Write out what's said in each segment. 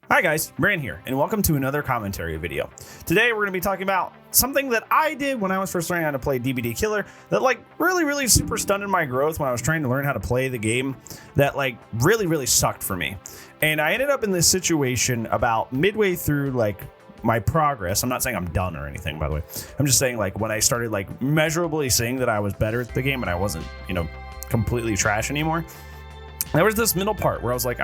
Hi guys, Bran here, and welcome to another commentary video. Today we're going to be talking about something that I did when I was first learning how to play DBD Killer that really super stunted my growth when I was trying to learn how to play the game that really sucked for me. And I ended up in this situation about midway through my progress. I'm not saying I'm done or anything, by the way. I'm just saying when I started measurably seeing that I was better at the game and I wasn't, completely trash anymore. There was this middle part where I was like,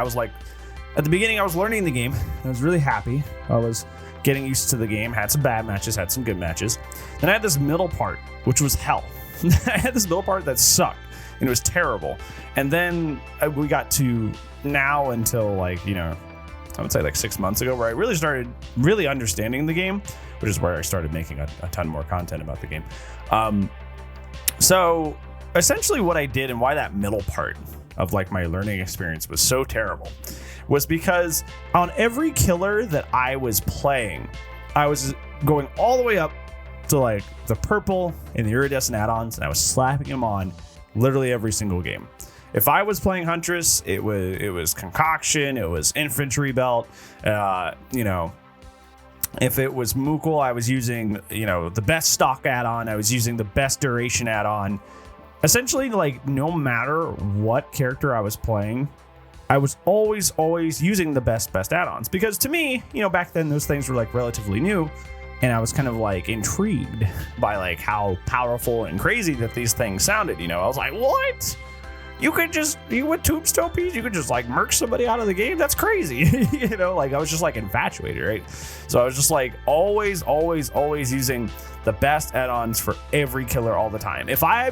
at the beginning, I was learning the game. I was really happy. I was getting used to the game. Had some bad matches, had some good matches. Then I had this middle part, which was hell. I had this middle part that sucked, and it was terrible. And then we got to now until I would say 6 months ago, where I really started understanding the game, which is where I started making a ton more content about the game. So essentially what I did and why that middle part of my learning experience was so terrible was because on every killer that I was playing, I was going all the way up to the purple and the iridescent add-ons, and I was slapping them on literally every single game. If I was playing Huntress, it was Concoction, it was Infantry Belt, if it was Mukul, I was using the best stock add-on, I was using the best duration add-on. Essentially, no matter what character I was playing, I was always using the best add-ons, because to me, back then those things were relatively new, and I was kind of intrigued by how powerful and crazy that these things sounded. I was like, what? You with tombstone piece, you could just murk somebody out of the game? That's crazy. I was just infatuated, right? So I was just always using the best add-ons for every killer all the time. If I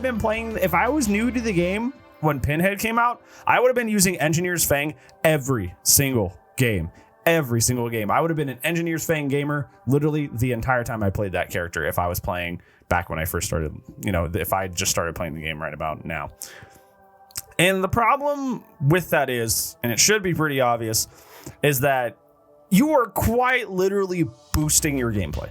was new to the game when Pinhead came out, I would have been using Engineer's Fang every single game. Every single game. I would have been an Engineer's Fang gamer literally the entire time I played that character if I was playing back when I first started, if I just started playing the game right about now. And the problem with that is, and it should be pretty obvious, is that you are quite literally boosting your gameplay.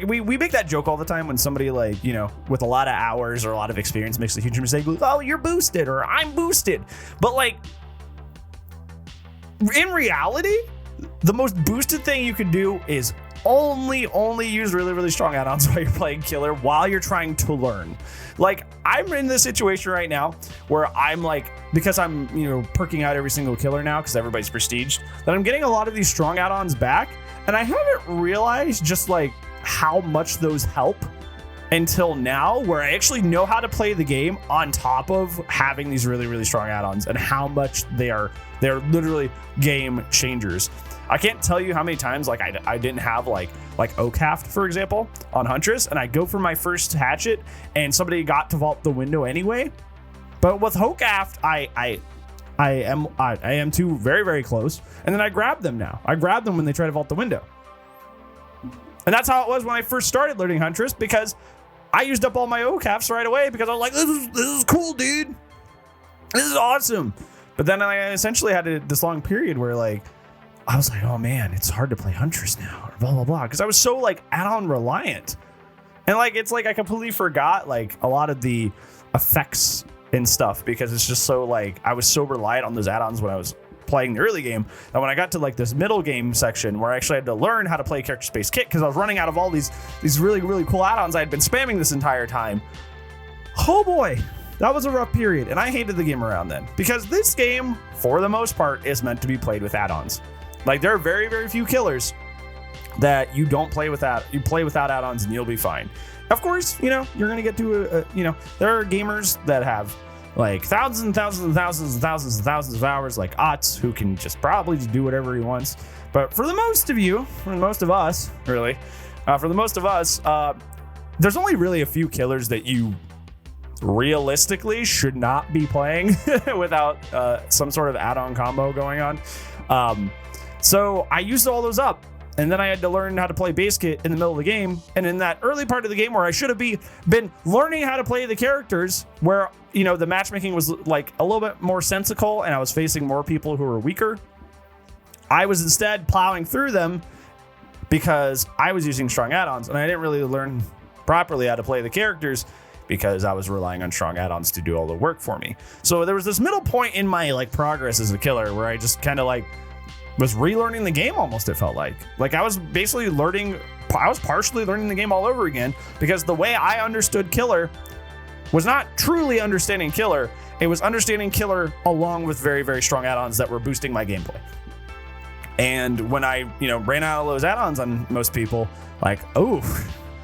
We make that joke all the time when somebody with a lot of hours or a lot of experience makes a huge mistake. Oh, you're boosted, or I'm boosted. But in reality, the most boosted thing you can do is only use really strong add-ons while you're playing killer, while you're trying to learn. I'm in this situation right now where I'm because I'm perking out every single killer now because everybody's prestiged, that I'm getting a lot of these strong add-ons back, and I haven't realized just how much those help until now, where I actually know how to play the game on top of having these really strong add-ons, and how much they're literally game changers. I can't tell you how many times I didn't have Ocaft, for example, on Huntress, and I go for my first hatchet and somebody got to vault the window anyway. But with Ocaft, I am too very close, and then I grab them now. I grab them when they try to vault the window. And that's how it was when I first started learning Huntress, because I used up all my Ocafs right away because I was like, this is cool, dude. This is awesome. But then I essentially had this long period where I was like, oh man, it's hard to play Huntress now, or blah blah, because I was so add-on reliant. And I completely forgot a lot of the effects and stuff, because it's just so I was so reliant on those add-ons when I was playing the early game, and when I got to this middle game section where I actually had to learn how to play character space kit, because I was running out of all these really cool add-ons I had been spamming this entire time. Oh boy, that was a rough period, and I hated the game around then, because this game, for the most part, is meant to be played with add-ons. There are very few killers that you don't play without. You play without add-ons and you'll be fine. Of course, you're gonna get to there are gamers that have thousands and thousands of hours, like Otts, who can just probably do whatever he wants. But for the most of us, there's only really a few killers that you realistically should not be playing without some sort of add-on combo going on. So I used all those up, and then I had to learn how to play base kit in the middle of the game. And in that early part of the game where I should have been learning how to play the characters, where the matchmaking was a little bit more sensical and I was facing more people who were weaker, I was instead plowing through them because I was using strong add-ons, and I didn't really learn properly how to play the characters because I was relying on strong add-ons to do all the work for me. So there was this middle point in my progress as a killer where I just kind of was relearning the game almost, it felt like. Like I was basically I was partially learning the game all over again, because the way I understood Killer was not truly understanding Killer. It was understanding Killer along with very, very strong add-ons that were boosting my gameplay. And when I, ran out of those add-ons on most people, like, oh,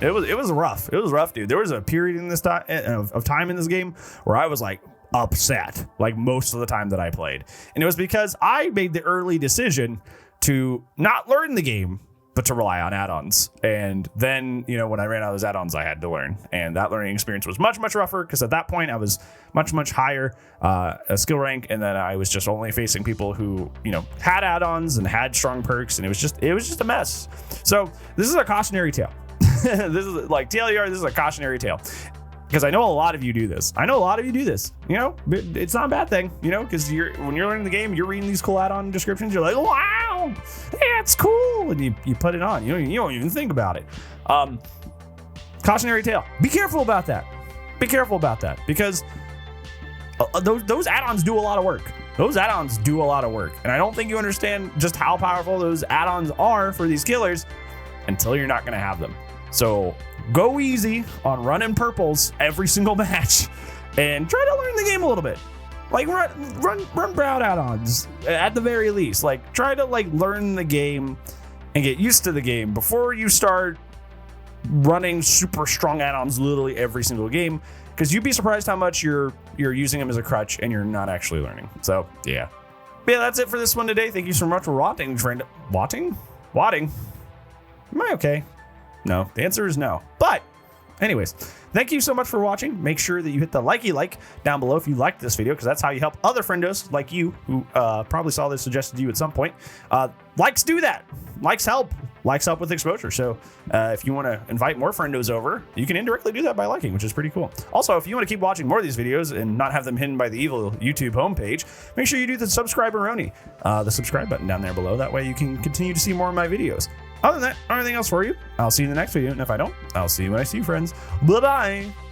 it was rough. It was rough, dude. There was a period in this of time in this game where I was like upset, like most of the time that I played. And it was because I made the early decision to not learn the game, but to rely on add-ons. And then, when I ran out of those add-ons, I had to learn. And that learning experience was much, much rougher, because at that point I was much, much higher a skill rank. And then I was just only facing people who, had add-ons and had strong perks. And it was just a mess. So this is a cautionary tale. This is like TLDR. This is a cautionary tale, because I know a lot of you do this. It's not a bad thing, because when you're learning the game, you're reading these cool add-on descriptions. You're like, wow, yeah, it's cool. And you put it on. You don't even think about it. Cautionary tale. Be careful about that. Be careful about that, because those add-ons do a lot of work. Those add-ons do a lot of work. And I don't think you understand just how powerful those add-ons are for these killers until you're not going to have them. So go easy on running purples every single match and try to learn the game a little bit. Like run brown add-ons at the very least. Like try to learn the game and get used to the game before you start running super strong add-ons literally every single game, because you'd be surprised how much you're using them as a crutch and you're not actually learning. So yeah, that's it for this one today. Thank you so much for watching, friend. Watching? Am I okay? No, the answer is no. But anyways, thank you so much for watching. Make sure that you hit the like down below if you liked this video, because that's how you help other friendos like you who probably saw this suggested to you at some point. Likes do that. Likes help. Likes help with exposure. So if you want to invite more friendos over, you can indirectly do that by liking, which is pretty cool. Also, if you want to keep watching more of these videos and not have them hidden by the evil YouTube homepage, make sure you do the subscribe-a-roni, the subscribe button down there below. That way you can continue to see more of my videos. Other than that, anything else for you? I'll see you in the next video. And if I don't, I'll see you when I see you, friends. Bye-bye.